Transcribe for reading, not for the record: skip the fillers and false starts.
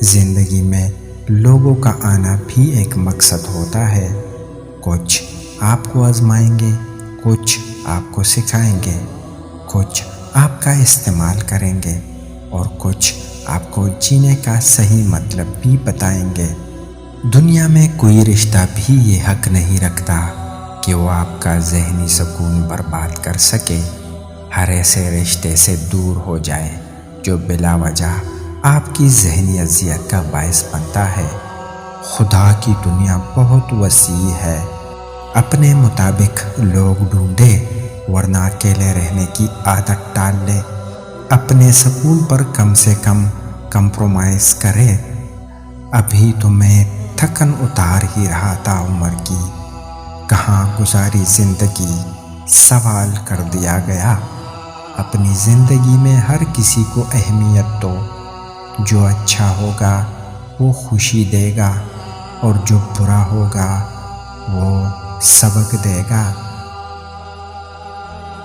زندگی میں لوگوں کا آنا بھی ایک مقصد ہوتا ہے۔ کچھ آپ کو آزمائیں گے، کچھ آپ کو سکھائیں گے، کچھ آپ کا استعمال کریں گے اور کچھ آپ کو جینے کا صحیح مطلب بھی بتائیں گے۔ دنیا میں کوئی رشتہ بھی یہ حق نہیں رکھتا کہ وہ آپ کا ذہنی سکون برباد کر سکے۔ ہر ایسے رشتے سے دور ہو جائے جو بلا وجہ آپ کی ذہنی اذیت کا باعث بنتا ہے۔ خدا کی دنیا بہت وسیع ہے، اپنے مطابق لوگ ڈھونڈے، ورنہ اکیلے رہنے کی عادت ڈال لے۔ اپنے سکون پر کم سے کم کمپرومائز کرے۔ ابھی تو میں تھکن اتار ہی رہا تھا عمر کی، کہاں گزاری زندگی سوال کر دیا گیا۔ اپنی زندگی میں ہر کسی کو اہمیت دو، جو اچھا ہوگا وہ خوشی دے گا اور جو برا ہوگا وہ سبق دے گا۔